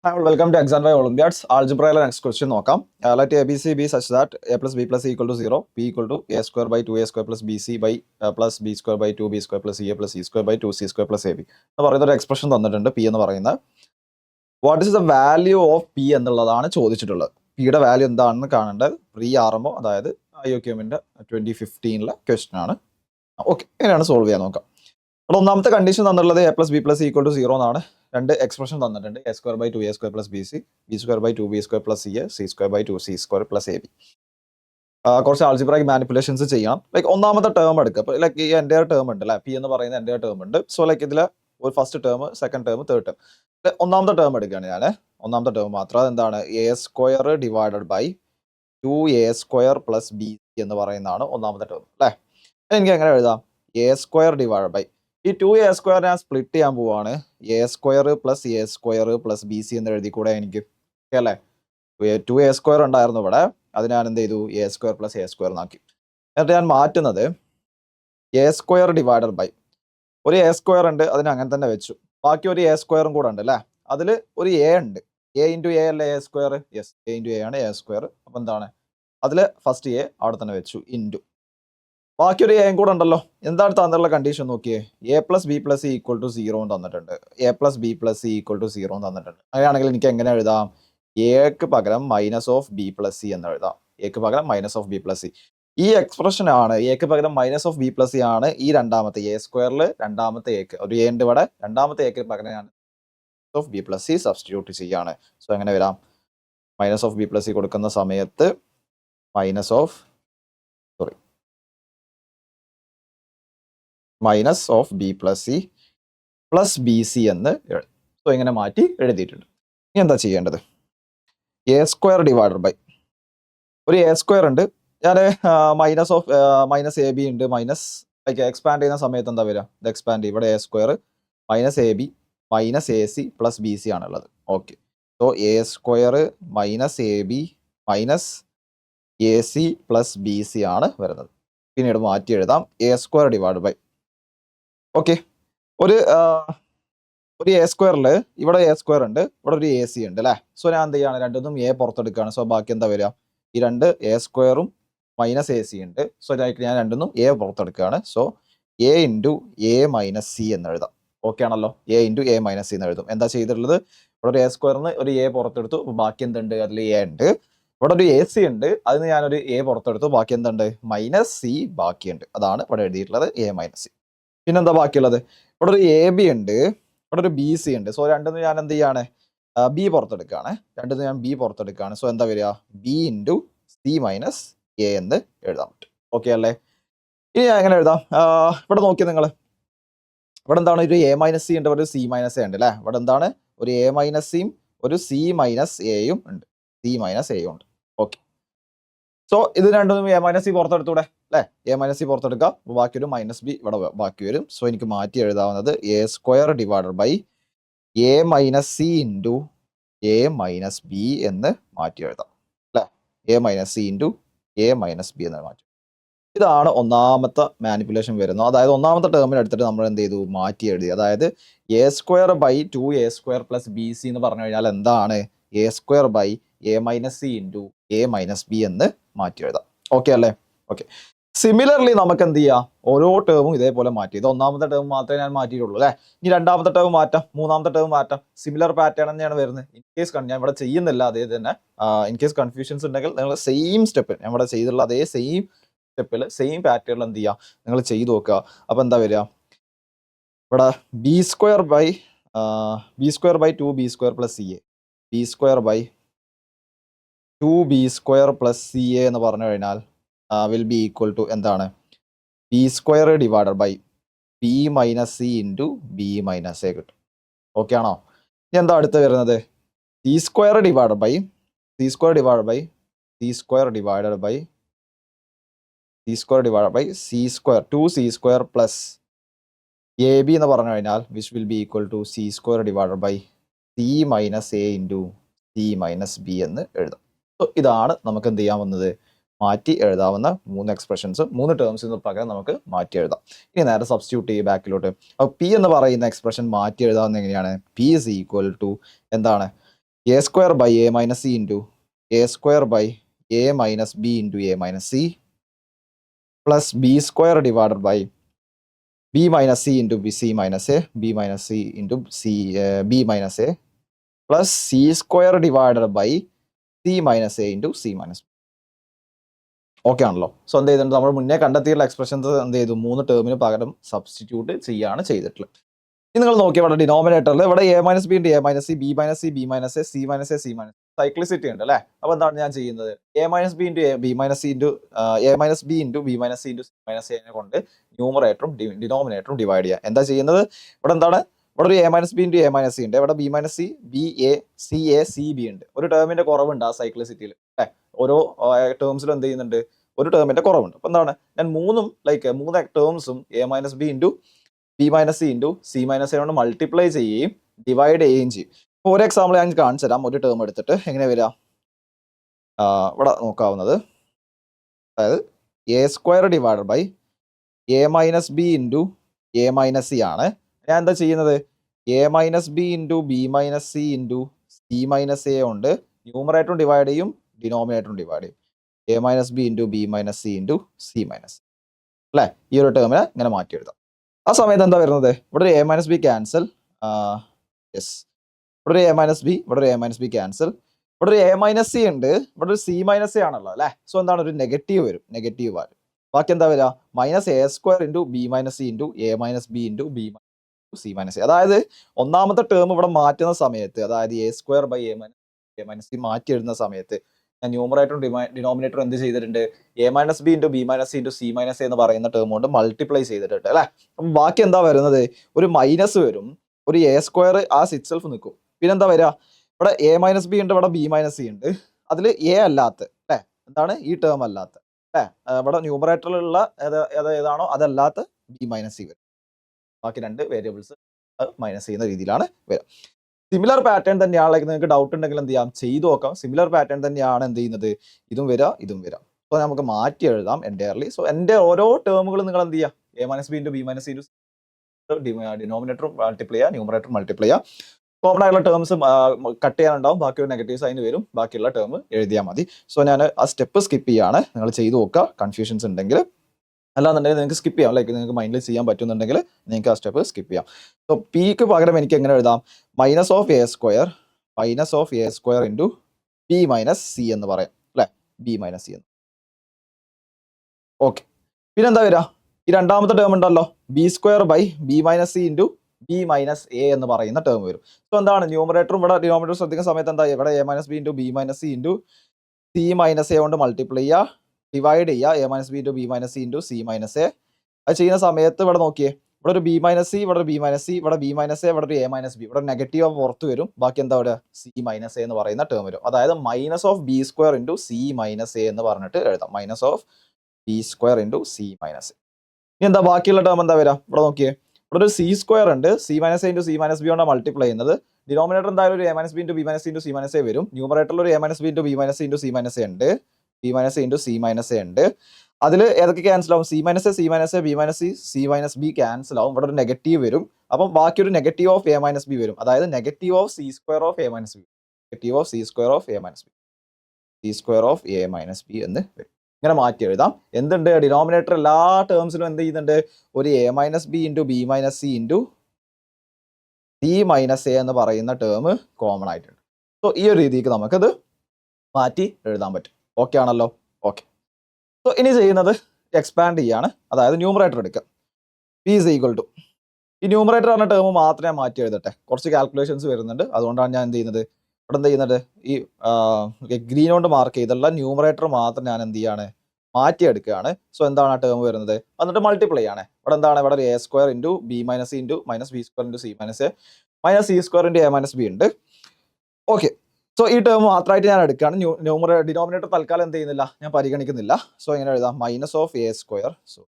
Hi, welcome to Exam by Olympiads. Algebra next question നോക്കാം. Let ABC be such that a plus b plus c equal to 0, p equal to a square by 2a square plus bc by plus b square by 2b square plus a plus c square by 2c square plus ab എന്ന് പറയുന്ന ഒരു expression തന്നിട്ടുണ്ട്. p എന്ന് പറയുന്നത് what is the value of p എന്നുള്ളതാണ് ചോദിച്ചിട്ടുള്ളത്. പിയുടെ value എന്താണെന്ന് കാണേണ്ടത് പ്രീ ആർഎംഒ, അതായത് IOQMന്റെ 2015 ക്വസ്റ്റ്യൻ ആണ്. ഓക്കെ, എങ്ങനെയാണ് സോൾവ് ചെയ്യാൻ നോക്കാം. അപ്പോൾ ഒന്നാമത്തെ കണ്ടീഷൻ തന്നിട്ടുള്ളത് a plus b plus equal to 0 എന്നാണ്. രണ്ട് എക്സ്പ്രഷൻ തന്നിട്ടുണ്ട്, a square by 2a square plus B c, b square by 2b square plus c a, c square by 2c square plus a b. കുറച്ച് algebraic manipulations ചെയ്യണം. Like ഒന്നാമത്തെ term എടുക്കുക. അപ്പോൾ like ഈ എൻ്റെ ടേം ഉണ്ട് അല്ലേ, പി എന്ന് പറയുന്ന എൻ്റെ ടേം ഉണ്ട്. സോ ലൈക്ക് ഇതിൽ ഒരു first term, second term, third term. ഒന്നാമത്തെ ടേം എടുക്കുകയാണ് ഞാൻ. ഒന്നാമത്തെ ടേം മാത്രം അതെന്താണ്, a square divided by 2a square plus b എന്ന് പറയുന്നതാണ് ഒന്നാമത്തെ ടേം അല്ലേ. എനിക്ക് എങ്ങനെ എഴുതാം, എ സ്ക്വയർ ഡിവൈഡ് ബൈ ഈ 2a സ്ക്വയർ ഞാൻ സ്പ്ലിറ്റ് ചെയ്യാൻ പോവാണ്. A square plus A square plus B c എന്ന് എഴുതി കൂടെ എനിക്ക് അല്ലേ. 2a സ്ക്വയർ ഉണ്ടായിരുന്നു ഇവിടെ, അത് ഞാൻ എന്ത് ചെയ്തു, A square plus A square എന്നാക്കി. എന്നിട്ട് ഞാൻ മാറ്റുന്നത് എ സ്ക്വയർ ഡിവൈഡഡ് ബൈ ഒരു എ സ്ക്വയർ ഉണ്ട്, അതിന് അങ്ങനെ തന്നെ വെച്ചു. ബാക്കി ഒരു എ സ്ക്വയറും കൂടെ ഉണ്ട് അല്ലേ, അതിൽ ഒരു എ ഉണ്ട്. എ ഇൻറ്റു എ അല്ലേ A square, yes, A into A ആണ് എ സ്ക്വയർ. അപ്പം എന്താണ്, അതിൽ ഫസ്റ്റ് എ അവിടെ തന്നെ വെച്ചു, ഇൻറ്റു ബാക്കി ഒരു എയും കൂടെ ഉണ്ടല്ലോ. എന്താണ് തന്നിട്ടുള്ള കണ്ടീഷൻ നോക്കിയേ, a plus b plus equal to 0 തന്നിട്ടുണ്ട്, a plus b plus equal to 0 തന്നിട്ടുണ്ട്. അങ്ങനെയാണെങ്കിൽ എനിക്ക് എങ്ങനെ എഴുതാം, എക്ക് പകരം minus of b plus c എന്ന് എഴുതാം. എക്ക് പകരം minus of b plus c. ഈ എക്സ്പ്രഷൻ ആണ്, എക്ക് പകരം minus of b plus c ആണ് ഈ രണ്ടാമത്തെ എ സ്ക്വയറിൽ രണ്ടാമത്തെ എക്ക്, ഒരു എ ഉണ്ട് ഇവിടെ, രണ്ടാമത്തെ എക്ക് പകരം ഞാൻ of b plus C substitute ചെയ്യാണ്. സോ എങ്ങനെ വരാം, minus of b plus C കൊടുക്കുന്ന സമയത്ത് minus of b plus C plus B c എന്ന് എഴുതും. സോ ഇങ്ങനെ മാറ്റി എഴുതിയിട്ടുണ്ട്. ഇനി എന്താ ചെയ്യേണ്ടത്, എ സ്ക്വയർ ഡിവൈഡഡ് ബൈ ഒരു എ സ്ക്വയർ ഉണ്ട്, ഞാൻ മൈനസ് എ ബി ഉണ്ട്, മൈനസ് എക്സ്പാൻഡ് ചെയ്യുന്ന സമയത്ത് എന്താ വരിക, ഇത് എക്സ്പാൻഡ് ഇവിടെ A square minus A B minus A C plus B C ആണുള്ളത്. Okay, so A square minus A B minus A C plus B C ആണ് വരുന്നത്. പിന്നീട് മാറ്റി എഴുതാം, A square divide bye okay ഒരു എ സ്ക്വയറിൽ ഇവിടെ എ സ്ക്വയർ ഉണ്ട്, ഇവിടെ ഒരു എ സി ഉണ്ട് അല്ലേ. സോ ഞാൻ എന്ത് ചെയ്യാണ്, രണ്ടൊന്നും എ പുറത്തെടുക്കുകയാണ്. സോ ബാക്കി എന്താ വരിക, ഈ രണ്ട് എ സ്ക്വയറും മൈനസ് എ സി ഉണ്ട്. സോ ഞാൻ രണ്ടൊന്നും എ പുറത്തെടുക്കുകയാണ്. So A into A minus C എന്ന് എഴുതാം. ഓക്കെ ആണല്ലോ, A into A minus C എന്ന് എഴുതും. എന്താ ചെയ്തിട്ടുള്ളത്, ഇവിടെ ഒരു എ സ്ക്വയറിന് ഒരു എ പുറത്തെടുത്തു, ബാക്കി എന്തുണ്ട്, അതിൽ എ ഉണ്ട്. ഇവിടെ ഒരു എ സി ഉണ്ട്, അതിന് ഞാനൊരു എ പുറത്തെടുത്തു, ബാക്കി എന്തുണ്ട്, മൈനസ് സി ബാക്കിയുണ്ട്. അതാണ് ഇവിടെ എഴുതിയിട്ടുള്ളത്, എ മൈനസ് സി. പിന്നെന്താ ബാക്കിയുള്ളത്, ഇവിടെ ഒരു എ ബി ഉണ്ട്, ഇവിടെ ഒരു ബി സി ഉണ്ട്. സോ രണ്ടിന്ന് ഞാൻ എന്ത് ചെയ്യാണ്, ബി പുറത്തെടുക്കുകയാണ്. രണ്ടിന്ന് ഞാൻ ബി പുറത്തെടുക്കുകയാണ്. സോ എന്താ വരിക, B into C minus a എന്ന് എഴുതാൻ പറ്റും. ഓക്കെ അല്ലേ. ഇനി ഞാൻ എങ്ങനെ എഴുതാം, ഇവിടെ നോക്കിയാൽ നിങ്ങൾ, ഇവിടെ എന്താണ്, ഒരു എ മൈനസ് സി ഉണ്ട്, ഒരു സി മൈനസ് എ ഉണ്ട് അല്ലേ. ഇവിടെ എന്താണ്, ഒരു എ മൈനസ് സിയും ഒരു സി മൈനസ് എയും ഉണ്ട്, സി മൈനസ് എയും ഉണ്ട്. ഓക്കെ, സോ ഇത് രണ്ടും എ മൈനസ് സി പുറത്തെടുത്തൂടെ അല്ലേ, എ മൈനസ് സി പുറത്തെടുക്കുക, ബാക്കി ഒരു മൈനസ് ബി ഇവിടെ ബാക്കി വരും. സോ എനിക്ക് മാറ്റി എഴുതാവുന്നത് A square divided by A minus C into A minus B എന്ന് മാറ്റി എഴുതാം അല്ലേ. A minus C into A minus B എന്ന് മാറ്റി. ഇതാണ് ഒന്നാമത്തെ മാനിപ്പുലേഷൻ വരുന്നത്. അതായത് ഒന്നാമത്തെ ടേമിന് എടുത്തിട്ട് നമ്മൾ എന്ത് ചെയ്തു, മാറ്റി എഴുതി. അതായത് a square by 2a square plus B c എന്ന് പറഞ്ഞു കഴിഞ്ഞാൽ എന്താണ്, a square by A minus C into A minus B എന്ന് മാറ്റി എഴുതാം. ഓക്കെ അല്ലേ. ഓക്കെ, സിമിലർലി നമുക്ക് എന്ത് ചെയ്യാം, ഓരോ ടേമും ഇതേപോലെ മാറ്റി. ഇത് ഒന്നാമത്തെ ടേം മാത്രമേ ഞാൻ മാറ്റിയിട്ടുള്ളൂ അല്ലേ. ഇനി രണ്ടാമത്തെ ടേം മാറ്റാം, മൂന്നാമത്തെ ടേം മാറ്റാം. സിമിലർ പാറ്റേൺ തന്നെയാണ് വരുന്നത്. ഇൻ കേസ് ഞാൻ ഇവിടെ ചെയ്യുന്നില്ല അതേ തന്നെ, ഇൻ കേസ് കൺഫ്യൂഷൻസ് ഉണ്ടെങ്കിൽ നിങ്ങൾ സെയിം സ്റ്റെപ്പ് ഞാൻ ഇവിടെ ചെയ്തുള്ള അതേ സെയിം സ്റ്റെപ്പിൽ സെയിം പാറ്റേണിൽ എന്ത് ചെയ്യുക, നിങ്ങൾ ചെയ്ത് നോക്കുക. അപ്പോൾ എന്താ വരിക, ഇവിടെ b square by 2b square plus c a, b square by 2b square plus c a എന്ന് പറഞ്ഞു കഴിഞ്ഞാൽ വിൽ ബി ഈക്വൽ ടു എന്താണ്, b square divided by b minus C into B minus a കിട്ടും. Okay ആണോ. ഇനി എന്താ അടുത്ത് വരുന്നത്, c square divided by 2c square plus a b എന്ന് പറഞ്ഞു കഴിഞ്ഞാൽ which will be equal to c square divided by c minus A into C minus B എന്ന് എഴുതാം. സോ ഇതാണ് നമുക്ക് എന്ത് ചെയ്യാവുന്നത്, മാറ്റി എഴുതാവുന്ന മൂന്ന് എക്സ്പ്രഷൻസ്, മൂന്ന് ടേംസിന് പകരം നമുക്ക് മാറ്റി എഴുതാം. ഇനി നേരെ സബ്സ്റ്റിറ്റ്യൂട്ട് ചെയ്യും ബാക്കിലോട്ട്. അപ്പോൾ പി എന്ന് പറയുന്ന എക്സ്പ്രഷൻ മാറ്റി എഴുതാവുന്ന എങ്ങനെയാണ്, പി ഇസ് ഈക്വൽ ടു എന്താണ്, a square by A minus C into A square by A minus B into A minus c plus B square divided by b minus C into b c minus A B minus C into c B minus A plus c square divided by c minus A into C minus. Okay ആണല്ലോ. So എന്ത് ചെയ്തിട്ടുണ്ട്, നമ്മൾ മുന്നേ കണ്ടെത്തിയുള്ള expressions എന്ത് ചെയ്തു, 3 ടേമിന് പകരം substitute ചെയ്യാണ് ചെയ്തിട്ടുള്ളത്. ഇനി നിങ്ങൾ നോക്കിയാൽ ഇവിടെ ഡിനോമിനേറ്ററിൽ ഇവിടെ എ മൈനസ് ബി ഉണ്ട്, A minus C, B minus C, B minus A, C minus A, C minus cyclicity ഉണ്ട് അല്ലേ. അപ്പോൾ എന്താണ് ഞാൻ ചെയ്യുന്നത്, A minus B into B minus C into A minus B into B minus C into C minus എനെ കൊണ്ട് ന്യൂമറേറ്ററും ഡിനോമിനേറ്ററും divide ചെയ്യുക. എന്താ ചെയ്യുന്നത്, ഇവിടെ എന്താണ്, ഇവിടെ ഒരു A minus B into A minus C ഉണ്ട്, ഇവിടെ B minus C, B A, C B ഉണ്ട്. ഒരു ടേമിന്റെ കുറവുണ്ട് ആ സൈക്ലിസിറ്റിയിൽ അല്ലേ. ഓരോ ടേംസിലും എന്ത് ചെയ്യുന്നുണ്ട്, ഒരു ടേമിന്റെ കുറവുണ്ട്. അപ്പോൾ എന്താണ്, ഞാൻ മൂന്ന് ടേംസും A minus B into B minus C into C minus A കൊണ്ട് മൾട്ടിപ്ലൈ ചെയ്യുകയും ഡിവൈഡ് ചെയ്യുകയും ചെയ്യും. ഇപ്പോൾ ഒരു എക്സാമ്പിൾ ഞാൻ കാണിച്ചു തരാം. ഒരു ടേം എടുത്തിട്ട് എങ്ങനെ വരിക, ഇവിടെ നോക്കാവുന്നത്, അതായത് a square divided by A minus B into A minus C ആണ്. ഞാൻ എന്താ ചെയ്യുന്നത്, A minus B into B minus C into C minus A കൊണ്ട് ന്യൂമറേറ്ററും ഡിവൈഡ് ചെയ്യും, ഡിനോമിനേറ്ററും ഡിവൈഡ് ചെയ്യും. A minus B into B minus C into C minus അല്ലേ. ഈ ഒരു ടേമിനെ ഇങ്ങനെ മാറ്റി എഴുതാം. ആ സമയത്ത് എന്താ വരുന്നത്, ഇവിടെ ഒരു A minus B cancel, yes, ഇവിടെ ഒരു എ മൈനസ് ബി, ഇവിടെ ഒരു എ മൈനസ് ബി ക്യാൻസൽ, ഇവിടെ ഒരു എ മൈനസ് സി ഉണ്ട്, ഇവിടെ ഒരു സി മൈനസ് സി ആണല്ലോ അല്ലേ. സോ എന്താണ്, ഒരു നെഗറ്റീവ് വരും, നെഗറ്റീവ് വാല്യൂ. ബാക്കി എന്താ വരിക, minus a square into B minus C into A minus B into b c minus c. അതായത് ഒന്നാമത്തെ ടേം ഇവിടെ മാറ്റുന്ന സമയത്ത്, അതായത് a square by A minus c മാറ്റി എഴുതുന്ന സമയത്ത് ഞാൻ ന്യൂമറേറ്ററും ഡിനോമിനേറ്ററും എന്ത് ചെയ്തിട്ടുണ്ട്, A minus B into B minus C into C minus എന്ന് പറയുന്ന ടേം കൊണ്ട് മൾട്ടിപ്ലൈ ചെയ്തിട്ടുണ്ട് അല്ലേ. അപ്പം ബാക്കി എന്താ വരുന്നത്, ഒരു മൈനസ് വരും, ഒരു എ സ്ക്വയർ ആ സിറ്റ് സെൽഫ് നിൽക്കും. പിന്നെ എന്താ വരിക, ഇവിടെ എ മൈനസ് ബി ഉണ്ട്, ഇവിടെ ബി മൈനസ് സി ഉണ്ട്, അതിൽ എ അല്ലാത്ത അല്ലേ, എന്താണ് ഈ ടേം അല്ലാത്ത അല്ലേ, ഇവിടെ ന്യൂമറേറ്ററിലുള്ള ഏതാണോ അതല്ലാത്ത ബി മൈനസ് സി വരും. ബാക്കി രണ്ട് വേരിയബിൾസ് മൈനസ് ചെയ്യുന്ന രീതിയിലാണ് വരിക. സിമിലർ പാറ്റേൺ തന്നെയാണ്, നിങ്ങൾക്ക് ഡൗട്ട് ഉണ്ടെങ്കിൽ എന്ത് ചെയ്യാം, ചെയ്തു നോക്കാം. സിമിലർ പാറ്റേൺ തന്നെയാണ് എന്ത് ചെയ്യുന്നത്, ഇതും വരിക ഇതും വരാം. സോ നമുക്ക് മാറ്റി എഴുതാം എൻ്റയർലി. സോ എൻ്റെ ഓരോ ടേമുകളും നിങ്ങൾ എന്ത് ചെയ്യുക, A minus B into B minus C ഡിനോമിനേറ്ററും മൾട്ടിപ്ലൈ ചെയ്യുക, ന്യൂമറേറ്റർ മൾട്ടിപ്ലൈ ചെയ്യുക. കോമൺ ആയിട്ടുള്ള ടേംസ് കട്ട് ചെയ്യാനുണ്ടാവും, ബാക്കിയുള്ള നെഗറ്റീവ്സ് അതിന് വരും, ബാക്കിയുള്ള ടേം എഴുതിയാൽ മതി. സോ ഞാൻ ആ സ്റ്റെപ്പ് സ്കിപ്പ് ചെയ്യാണ്, നിങ്ങൾ ചെയ്തു നോക്കുക. കൺഫ്യൂഷൻസ് ഉണ്ടെങ്കിൽ, അല്ലാന്നുണ്ടെങ്കിൽ നിങ്ങൾക്ക് സ്കിപ്പ് ചെയ്യാം, ലൈക്ക് നിങ്ങൾക്ക് മൈൻഡിൽ ചെയ്യാൻ പറ്റുന്നുണ്ടെങ്കിൽ നിങ്ങൾക്ക് ആ സ്റ്റെപ്പ് സ്കിപ്പ് ചെയ്യാം. സോ പിക്ക് പകരം എനിക്ക് എങ്ങനെ എഴുതാം, minus of A square into B minus C എന്ന് പറയാം അല്ലേ, ബി മൈനസ് സി എന്ന്. ഓക്കെ, പിന്നെ എന്താ വരിക, ഈ രണ്ടാമത്തെ ടേം ഉണ്ടല്ലോ, b square by b minus C into B minus a എന്ന് പറയുന്ന ടേം വരും. സോ എന്താണ്, ന്യൂമറേറ്ററും ഇവിടെ ഡിനോമിനേറ്ററും ശ്രദ്ധിക്കുന്ന സമയത്ത് എന്താ, ഇവിടെ A minus B into B minus C into C minus A കൊണ്ട് മൾട്ടിപ്ലൈ ചെയ്യുക, ഡിവൈഡ് ചെയ്യുക, A minus B into B minus C into C minus A. അത് ചെയ്യുന്ന സമയത്ത് ഇവിടെ നോക്കിയേ, ഇവിടെ ഒരു ബി മൈനസ് സി, ഇവിടെ ഒരു ബി മൈനസ് സി, ഇവിടെ ബി മൈനസ് എ, ഇവിടെ ഒരു എ മൈനസ് ബി, ഇവിടെ നെഗറ്റീവ് പുറത്ത് വരും. ബാക്കി എന്താ ഇവിടെ സി മൈനസ് എ എന്ന് പറയുന്ന ടേം വരും. അതായത് minus of B square into C minus a എന്ന് പറഞ്ഞിട്ട് എഴുതാം, minus of B square into C minus A. ഇനി എന്താ ബാക്കിയുള്ള ടേം എന്താ വരാം, ഇവിടെ നോക്കിയേ, ഇവിടെ ഒരു സി സ്ക്വയർ ഉണ്ട്, C minus A into C minus B കൊണ്ട് മൾട്ടിപ്ലൈ ചെയ്യുന്നത്. ഡിനോമിനേറ്റർ എന്തായാലും ഒരു A minus B into B minus C into C minus A വരും. ന്യൂമറേറ്ററിൽ ഒരു A minus B into B minus C into C minus A ഉണ്ട്, B minus into C minus A ഉണ്ട്. അതിൽ ഏതൊക്കെ ക്യാൻസൽ ആവും, C minus A, B minus C, C minus B cancel ആവും. ഇവിടെ ഒരു നെഗറ്റീവ് വരും. അപ്പം ബാക്കി ഒരു negative of A minus B വരും. അതായത് negative of C square of A minus B, negative of C square of A minus B, C square of A minus B എന്ന് വരും. ഇങ്ങനെ മാറ്റി എഴുതാം. എന്തുണ്ട്, ഡിനോമിനേറ്റർ എല്ലാ ടേംസിലും എന്ത് ചെയ്യുന്നുണ്ട്, ഒരു A minus B into B minus C into C minus a എന്ന് പറയുന്ന ടേം കോമൺ ആയിട്ടുണ്ട്. സോ ഈ ഒരു രീതിക്ക് നമുക്കത് മാറ്റി എഴുതാൻ പറ്റും. ഓക്കെ ആണല്ലോ, ഓക്കെ. സോ ഇനി ചെയ്യുന്നത് എക്സ്പാൻഡ് ചെയ്യാണ്, അതായത് ന്യൂമറേറ്റർ എടുക്കുക. പി ഈസ് ഈക്വൽ ടു, ഈ ന്യൂമറേറ്റർ പറഞ്ഞ ടേം മാത്രമേ മാറ്റി എഴുതട്ടെ, കുറച്ച് കാൽക്കുലേഷൻസ് വരുന്നുണ്ട്. അതുകൊണ്ടാണ് ഞാൻ എന്ത് ചെയ്യുന്നത്, ഇവിടെ എന്ത് ചെയ്യുന്നത്, ഈ ഗ്രീൻ കൊണ്ട് മാർക്ക് ചെയ്തുള്ള ന്യൂമറേറ്റർ മാത്രം ഞാൻ എന്ത് ചെയ്യാണ്, മാറ്റിയെടുക്കുകയാണ്. സോ എന്താണ് ആ ടേം വരുന്നത്, എന്നിട്ട് മൾട്ടിപ്ലൈ ആണ്. ഇവിടെ എന്താണ്, ഇവിടെ A square into B minus C into minus B square into C minus A minus C square into A minus B ഉണ്ട്. ഓക്കെ, സോ ഈ ടേം മാത്രമായിട്ട് ഞാൻ എടുക്കുകയാണ്. ഡിനോമിനേറ്റർ തൽക്കാലം എന്ത് ചെയ്യുന്നില്ല, ഞാൻ പരിഗണിക്കുന്നില്ല. സോ എങ്ങനെ എഴുതാം, minus of A square, so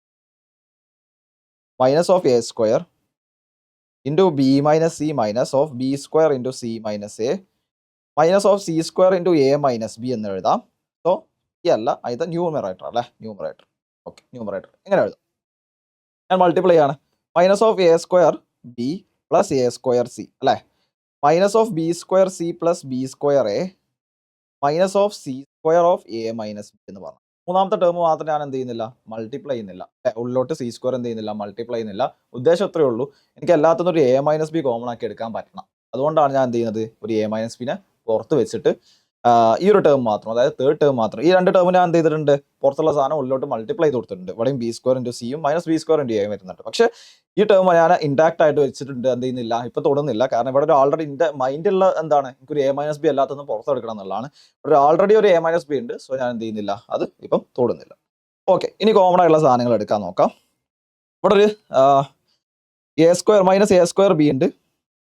minus of A square into B minus C minus of B square into C minus A minus of C square into A minus B എന്ന് എഴുതാം. So ഈ അല്ല, ഇത് numerator അല്ലേ, numerator. Okay, numerator എങ്ങനെ എഴുതാം, ഞാൻ multiply ആണ്. Minus of A square B plus A square C അല്ലേ, minus of B square C plus B square A minus of C square of A minus B എന്ന് പറഞ്ഞു. മൂന്നാമത്തെ term മാത്രം ഞാൻ എന്ത് ചെയ്യുന്നില്ല, മൾട്ടിപ്ലൈ ചെയ്യുന്നില്ല. ഉള്ളിലോട്ട് സി സ്ക്വയർ എന്ത് ചെയ്യുന്നില്ല, മൾട്ടിപ്ലൈ ചെയ്യുന്നില്ല. ഉദ്ദേശം അത്രയേ ഉള്ളൂ, എനിക്ക് എല്ലാത്തിനും ഒരു എ മൈനസ് ബി കോമൺ ആക്കി എടുക്കാൻ പറ്റണം. അതുകൊണ്ടാണ് ഞാൻ എന്ത് ചെയ്യുന്നത്, ഒരു എ മൈനസ് ബിനെ പുറത്ത് വെച്ചിട്ട് ഈ ഒരു ടേം മാത്രം, അതായത് തേർഡ് ടേം മാത്രം, ഈ രണ്ട് ടേം ഞാൻ എന്ത് ചെയ്തിട്ടുണ്ട്, പുറത്തുള്ള സാധനം ഉള്ളിലോട്ട് മൾട്ടിപ്ലൈ ചെയ്ത് കൊടുത്തിട്ടുണ്ട്. ഇവിടെയും ബി സ്ക്വയർ ഇൻറ്റു സിയും മൈനസ് ബി സ്ക്വയർ ഇൻറ്റു എയും വരുന്നുണ്ട്. പക്ഷേ ഈ ടേം ഞാൻ ഇൻടാക്ട് ആയിട്ട് വെച്ചിട്ടുണ്ട്, എന്ത് ചെയ്യുന്നില്ല, ഇപ്പൊ തൊടുന്നില്ല. കാരണം ഇവിടെ ഒരു ഓൾറെഡി എൻ്റെ മൈൻഡുള്ള എന്താണ്, എനിക്കൊരു എ മൈനസ് ബി അല്ലാത്തൊന്നും പുറത്തെടുക്കണം എന്നുള്ളതാണ്. ഒരു ഓൾറെഡി ഒരു എ മൈനസ് ബി ഉണ്ട്, സോ ഞാൻ എന്ത് ചെയ്യുന്നില്ല, അത് ഇപ്പം തൊടുന്നില്ല. ഓക്കെ, ഇനി കോമൺ ആയിട്ടുള്ള സാധനങ്ങൾ എടുക്കാൻ നോക്കാം. ഇവിടെ ഒരു A square minus a square B ഉണ്ട്,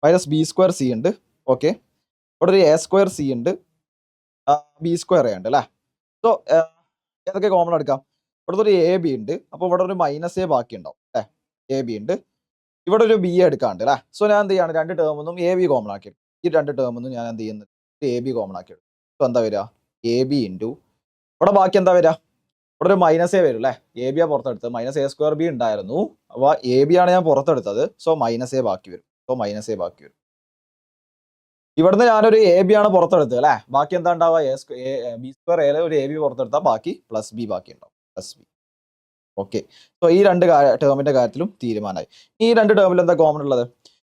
മൈനസ് ബി സ്ക്വയർ സി ഉണ്ട്. ഓക്കെ, ഇവിടെ ഒരു എ സ്ക്വയർ സി ഉണ്ട്, ബി സ്ക്വയർ എ ഉണ്ട് അല്ലേ. സോ ഏതൊക്കെ കോമൺ എടുക്കാം, ഇവിടുത്തെ ഒരു എ ബി ഉണ്ട്, അപ്പോൾ ഇവിടെ ഒരു മൈനസ് എ ബാക്കി ഉണ്ടാവും അല്ലേ. എ ബി ഉണ്ട്, ഇവിടെ ഒരു ബി എടുക്കാണ്ട് അല്ലേ. സോ ഞാൻ എന്ത് ചെയ്യാണ്, രണ്ട് ടേമൊന്നും എ ബി കോമൺ ആക്കി, ഈ രണ്ട് ടേമൊന്നും ഞാൻ എന്ത് ചെയ്യുന്നത്, എ ബി കോമൺ ആക്കി എടുക്കും. സോ എന്താ വരിക, എ ബി ഇൻറ്റു ഇവിടെ ബാക്കി എന്താ വരിക, ഇവിടെ ഒരു മൈനസ് എ വരും അല്ലേ. എ ബി ആ പുറത്തെടുത്തത്, മൈനസ് എ സ്ക്വയർ ബി ഉണ്ടായിരുന്നു, അപ്പോൾ എ ബി ആണ് ഞാൻ പുറത്തെടുത്തത്. സോ മൈനസ് എ ബാക്കി വരും. സോ മൈനസ് എ ബാക്കി വരും. ഇവിടുന്ന് ഞാനൊരു എ ബി ആണ് പുറത്തെടുത്തത് അല്ലേ. ബാക്കി എന്താ ഉണ്ടാവുക, ബി സ്ക്വയർ എ ഒരു എ ബി പുറത്തെടുത്താൽ ബാക്കി പ്ലസ് ബി ബാക്കി ഉണ്ടാവും, പ്ലസ് ബി. ഓക്കെ, സോ ഈ രണ്ട് ടേമിന്റെ കാര്യത്തിലും തീരുമാനമായി. ഈ രണ്ട് ടേമിൽ എന്താ കോമൺ ഉള്ളത്,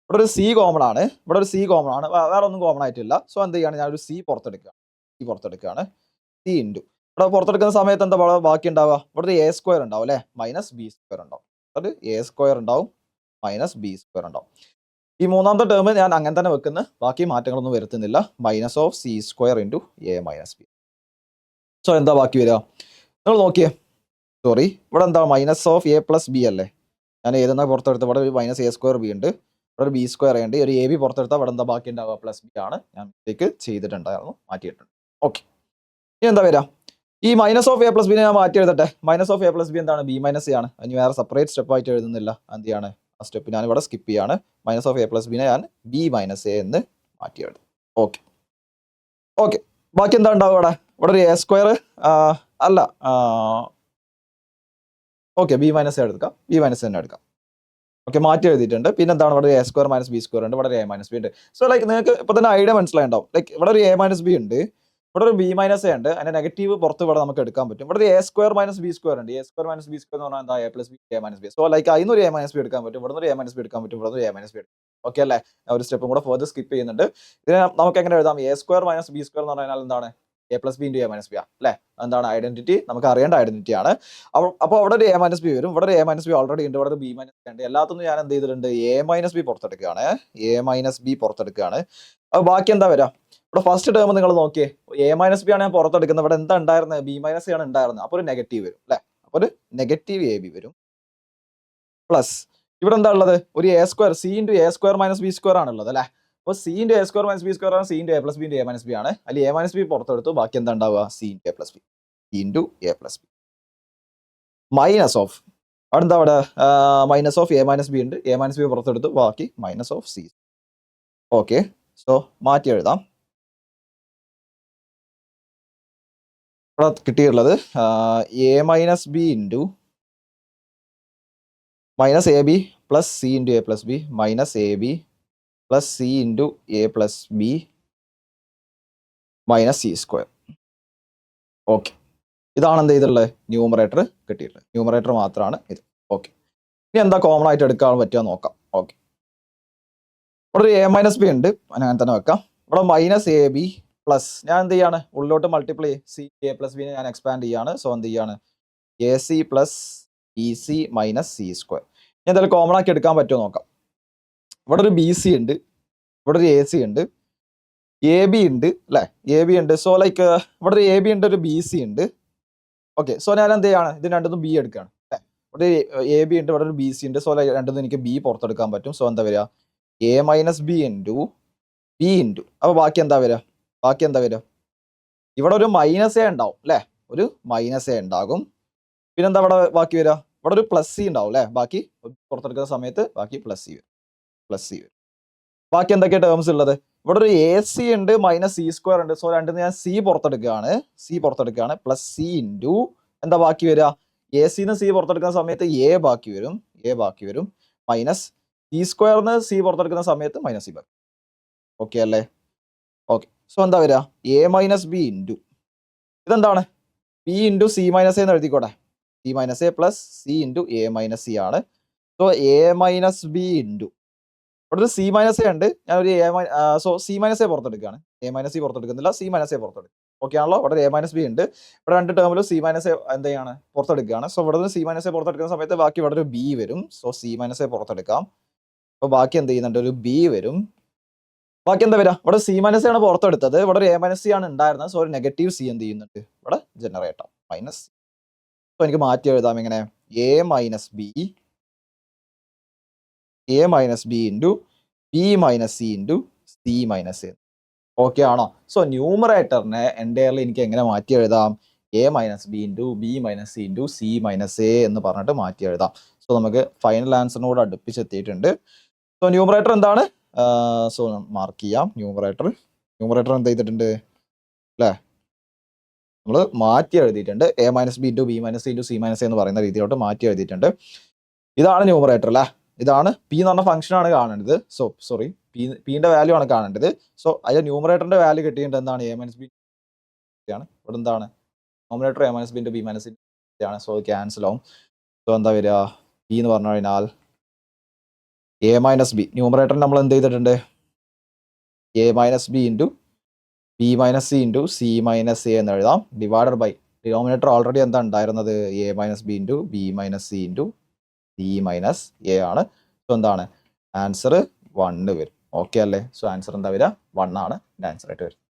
ഇവിടെ ഒരു സി കോമൺ ആണ്, ഇവിടെ ഒരു സി കോമൺ ആണ്, വേറെ ഒന്നും കോമൺ ആയിട്ടില്ല. സോ എന്ത് ചെയ്യാണ്, ഞാനൊരു സി പുറത്തെടുക്കുകയാണ്. സി ഇൻറ്റു ഇവിടെ പുറത്തെടുക്കുന്ന സമയത്ത് എന്താ ബാക്കി ഉണ്ടാവുക, ഇവിടെ ഒരു എ സ്ക്വയർ ഉണ്ടാവും അല്ലേ, മൈനസ് ബി സ്ക്വയർ ഉണ്ടാവും. അത് എ സ്ക്വയർ ഉണ്ടാവും, മൈനസ് ബി സ്ക്വയർ ഉണ്ടാവും. ഈ മൂന്നാമത്തെ ടേം ഞാൻ അങ്ങനെ തന്നെ വെക്കുന്ന, ബാക്കി മാറ്റങ്ങളൊന്നും വരുത്തുന്നില്ല. Minus of C square into A minus B. So എന്താ ബാക്കി വരിക, നിങ്ങൾ നോക്കിയേ, സോറി, ഇവിടെ എന്താ minus of A plus B അല്ലേ. ഞാൻ ഏതെന്നാ പുറത്തെടുത്ത്, ഇവിടെ ഒരു മൈനസ് എ സ്ക്വയർ ബി ഉണ്ട്, ഇവിടെ ഒരു ബി സ്ക്വയർ ഉണ്ട്, ഒരു എ ബി പുറത്തെടുത്താൽ ഇവിടെ എന്താ ബാക്കി ഉണ്ടാവുക, പ്ലസ് ബി ആണ്. ഞാൻ മിസ്റ്റേക്ക് ചെയ്തിട്ടുണ്ടായിരുന്നു, മാറ്റിയിട്ടുണ്ട്. ഓക്കെ, ഇനി എന്താ വരിക, ഈ മൈനസ് ഓഫ് എ പ്ലസ് ബിനെ ഞാൻ മാറ്റി എഴുതട്ടെ. Minus of A plus B എന്താണ്, ബി മൈനസ് എ ആണ്. അതിന് വേറെ സെപ്പറേറ്റ് സ്റ്റെപ്പ് ആയിട്ട് എഴുതുന്നില്ല, എന്ത് ചെയ്യാണ്, ആ സ്റ്റെപ്പ് ഞാൻ ഇവിടെ സ്കിപ്പ് ചെയ്യാണ്. മൈനസ് ഓഫ് എ പ്ലസ് ബിനെ ഞാൻ ബി മൈനസ് എ എന്ന് മാറ്റി എഴുതും. ഓക്കെ ഓക്കെ, ബാക്കി എന്താ ഉണ്ടാവും ഇവിടെ, ഇവിടെ ഒരു എ സ്ക്വയർ അല്ല, ഓക്കെ, ബി മൈനസ് എ എടുക്കാം, ബി മൈനസ് തന്നെ എടുക്കാം. ഓക്കെ, മാറ്റി എഴുതിയിട്ടുണ്ട്. പിന്നെ എന്താണ്, ഇവിടെ A square minus B square ഉണ്ട്, ഇവിടെ എ മൈനസ് ബി ഉണ്ട്. സോ ലൈക്ക് നിങ്ങൾക്ക് ഇപ്പോൾ തന്നെ ഐഡിയ മനസ്സിലായിട്ടുണ്ടാവും. ലൈക്ക് ഇവിടെ ഒരു എ മൈനസ് ബി ഉണ്ട്, ഇവിടെ ഒരു ബി മൈനസ് എ ഉണ്ട്, അതിന്റെ നെഗറ്റീവ് പുറത്ത് ഇവിടെ നമുക്ക് എടുക്കാൻ പറ്റും. ഇവിടെ A square minus B square ഉണ്ട്, A square minus B square എന്ന് പറഞ്ഞാൽ എന്താ, A plus B A minus B. So like അതിന് ഒരു എ മൈനസ് ബി എടുക്കാൻ പറ്റും, ഇവിടെ ഒരു എ മൈനസ് ബി എടുക്കാൻ പറ്റും, ഇവിടെ ഒരു എ മൈനസ് ബി എടുക്കും. ഓക്കെ അല്ലേ, ഒരു സ്റ്റെപ്പും കൂടെ ഫർദർ സ്കിപ്പ് ചെയ്യുന്നുണ്ട്. ഇതിനെ നമുക്ക് എങ്ങനെ എഴുതാം, A square minus B square എന്ന് പറഞ്ഞാൽ എന്താണ്, A plus B into A minus B ആ അല്ലേ. എന്താണ് ഐഡന്റിറ്റി, നമുക്ക് അറിയേണ്ട ഐഡന്റിറ്റി ആണ്. അപ്പോൾ അവിടെ ഒരു എ മൈനസ് ബി വരും, ഇവിടെ ഒരു എ മൈനസ് ബി ഓൾറെഡി ഉണ്ട്, ഇവിടെ ഒരു ബി മൈനസ് ബി ഉണ്ട്. എല്ലാത്തൊന്നും ഞാൻ എന്ത് ചെയ്തിട്ടുണ്ട്, എ മൈനസ് ബി പുറത്തെടുക്കുകയാണ്, എ മൈനസ് ബി പുറത്തെടുക്കുകയാണ്. അപ്പോൾ ബാക്കി എന്താ വരാം, ഇവിടെ ഫസ്റ്റ് ടേം നിങ്ങൾ നോക്കിയേ, എ മൈനസ് ബി ആണ് ഞാൻ പുറത്തെടുക്കുന്നത്, ഇവിടെ എന്താ ഉണ്ടായിരുന്നത്, ബി മൈനസ് ആണ് ഉണ്ടായിരുന്നത്. അപ്പോൾ ഒരു നെഗറ്റീവ് വരും അല്ലേ, അപ്പോൾ ഒരു നെഗറ്റീവ് എ ബി വരും. പ്ലസ് ഇവിടെ എന്താ ഉള്ളത്, ഒരു A square C into A square minus B square ആണുള്ളത് അല്ലേ. അപ്പോൾ C into A square minus B square ആണ്, C into A plus B into A minus B ആണ്. അല്ലെങ്കിൽ എ മൈനസ് ബി പുറത്തെടുത്തു, ബാക്കി എന്താ ഉണ്ടാവുക, C into A plus B, C into A plus B minus of അവിടെ എന്താ, അവിടെ minus of A minus B ഉണ്ട്, എ മൈനസ് ബി പുറത്തെടുത്തു, ബാക്കി minus of C. Okay, so മാറ്റി എഴുതാം. ഇവിടെ കിട്ടിയിട്ടുള്ളത് A minus B into minus A B plus C into A plus B minus A B plus C into A plus B minus C square. Okay, ഇതാണ് എന്ത് ചെയ്തിട്ടുള്ളത്, numerator കിട്ടിയിട്ടുള്ളത്. Numerator മാത്രമാണ് ഇത്. ഓക്കെ, ഇനി എന്താ കോമൺ ആയിട്ട് എടുക്കാൻ പറ്റുക നോക്കാം. ഓക്കെ, ഇവിടെ ഒരു എ മൈനസ് ബി ഉണ്ട്, അങ്ങനെ തന്നെ വെക്കാം. ഇവിടെ മൈനസ് എ ബി പ്ലസ് ഞാൻ എന്ത് ചെയ്യാണ്, ഉള്ളിലോട്ട് മൾട്ടിപ്ലൈ സി എ പ്ലസ് ബിനെ ഞാൻ എക്സ്പാൻഡ് ചെയ്യാണ്. സോ എന്ത് ചെയ്യാണ്, A C plus B c minus C square. ഞാൻ എന്തായാലും കോമൺ ആക്കി എടുക്കാൻ പറ്റുമോ നോക്കാം. ഇവിടെ ഒരു ബി സി ഉണ്ട്, ഇവിടെ ഒരു എ സി ഉണ്ട്, എ ബി ഉണ്ട് അല്ലേ, എ ബി ഉണ്ട്. സോ ലൈക്ക് ഇവിടെ ഒരു എ ബി ഉണ്ട്, ഒരു ബി സി ഉണ്ട്. ഓക്കെ, സോ ഞാൻ എന്ത് ചെയ്യാണ്, ഇത് രണ്ടൊന്നും ബി എടുക്കുകയാണ് അല്ലേ. ഇവിടെ എ ബി ഉണ്ട്, ഇവിടെ ഒരു ബി സി ഉണ്ട്. സോ രണ്ടൊന്നും എനിക്ക് ബി പുറത്തെടുക്കാൻ പറ്റും. സോ എന്താ വരിക, A minus B into B into, അപ്പോൾ ബാക്കി എന്താ വരിക, ഇവിടെ ഒരു മൈനസ് എ ഉണ്ടാവും അല്ലേ, ഒരു മൈനസ് എ ഉണ്ടാകും. പിന്നെന്താ ഇവിടെ ബാക്കി വരിക, ഇവിടെ ഒരു പ്ലസ് സി ഉണ്ടാവും അല്ലേ, ബാക്കി പുറത്തെടുക്കുന്ന സമയത്ത് ബാക്കി പ്ലസ് സി വരും. ബാക്കി എന്തൊക്കെയാ ടേംസ് ഉള്ളത്, ഇവിടെ ഒരു എ സി ഉണ്ട്, മൈനസ് സി സ്ക്വയർ ഉണ്ട്. സോ രണ്ടിന് ഞാൻ സി പുറത്തെടുക്കുകയാണ്, പ്ലസ് സി ഇൻറ്റു എന്താ ബാക്കി വരിക, എ സിന്ന് സി പുറത്തെടുക്കുന്ന സമയത്ത് എ ബാക്കി വരും, മൈനസ് സി സ്ക്വയറിന് സി പുറത്തെടുക്കുന്ന സമയത്ത് മൈനസ് സി ബാക്കി. ഓക്കെ അല്ലേ? ഓക്കെ. സോ എന്താ വരിക? എ മൈനസ് ബി ഇൻറ്റു ഇതെന്താണ്? പി ഇൻറ്റു സി മൈനസ് എന്ന് എഴുതിക്കോട്ടെ. C minus A plus C into A minus C ആണ്. So A minus B into ഇവിടെ ഒരു സി മൈനസ് എ ഉണ്ട്. ഞാനൊരു സോ സി മൈനസ് എ പുറത്തെടുക്കുകയാണ്. എ മൈനസ് സി പുറത്തെടുക്കുന്നില്ല, സി മൈനസ് എ പുറത്തെടുക്കും. ഓക്കെ ആണല്ലോ? ഇവിടെ എ മൈനസ് ബി ഉണ്ട്. ഇവിടെ രണ്ട് ടേമിലും സി മൈനസ് എ എന്ത് ചെയ്യാണ്? പുറത്തെടുക്കുകയാണ്. സോ ഇവിടെ നിന്ന് സി മൈനസ് എ പുറത്തെടുക്കുന്ന സമയത്ത് ബാക്കി ഇവിടെ ഒരു ബി വരും. സോ സി മൈനസ് എ പുറത്തെടുക്കാം. അപ്പോൾ ബാക്കി എന്ത് ചെയ്യുന്നുണ്ട്? ഒരു ബി വരും. ബാക്കി എന്താ വരിക? ഇവിടെ സി മൈനസ് ആണ് പുറത്തെടുത്തത്. ഇവിടെ ഒരു എ മൈനസ് സി ആണ് ഉണ്ടായിരുന്നത്. സോ ഒരു നെഗറ്റീവ് സി എന്ത് ചെയ്യുന്നുണ്ട്? ഇവിടെ ജനറേറ്റ് ആവും. മൈനസ്. സോ എനിക്ക് മാറ്റി എഴുതാം എങ്ങനെ? A minus B into B minus C into C minus A. Okay ആണോ? സോ ന്യൂമറേറ്ററിനെ എൻ്റെയർലി എനിക്ക് എങ്ങനെ മാറ്റി എഴുതാം? A minus B into B minus C into C minus a എന്ന് പറഞ്ഞിട്ട് മാറ്റി എഴുതാം. സോ നമുക്ക് ഫൈനൽ ആൻസറിനോട് അടുപ്പിച്ചെത്തിയിട്ടുണ്ട്. സോ ന്യൂമറേറ്റർ എന്താണ്? സോ മാർക്ക് ചെയ്യാം. ന്യൂമറേറ്റർ എന്ത് ചെയ്തിട്ടുണ്ട് അല്ലേ? നമ്മൾ മാറ്റി എഴുതിയിട്ടുണ്ട്. A minus B into B minus C into C minus a എന്ന് പറയുന്ന രീതിയിലോട്ട് മാറ്റി എഴുതിയിട്ടുണ്ട്. ഇതാണ് ന്യൂമറേറ്റർ അല്ലേ? ഇതാണ് പി എന്ന് പറഞ്ഞ ഫംഗ്ഷൻ ആണ് കാണേണ്ടത്. സോ സോറി, പിന്റെ വാല്യൂ ആണ് കാണേണ്ടത്. സോ അതിന്റെ ന്യൂമറേറ്ററിന്റെ വാല്യൂ കിട്ടിയിട്ട് എന്താണ്? എ മൈനസ് ബി ആണ്. ഇവിടെ എന്താണ്? Numerator A minus B into B minus C ആണ്. സോ ക്യാൻസൽ ആവും. സോ എന്താ വരിക? പി എന്ന് പറഞ്ഞു കഴിഞ്ഞാൽ എ മൈനസ് ബി. ന്യൂമറേറ്റർ നമ്മൾ എന്ത് ചെയ്തിട്ടുണ്ട്? A minus B into B minus C into C minus a എന്ന് എഴുതാം. ഡിവൈഡഡ് ബൈ ഡിനോമിനേറ്റർ ഓൾറെഡി എന്താ ഉണ്ടായിരുന്നത്? A minus B into B minus C into C minus A ആണ്. സോ എന്താണ്? Answer 1 വരും. ഓക്കെ അല്ലേ? സോ ആൻസർ എന്താ വരിക? 1 ആണ് ആൻസർ ആയിട്ട് വരും.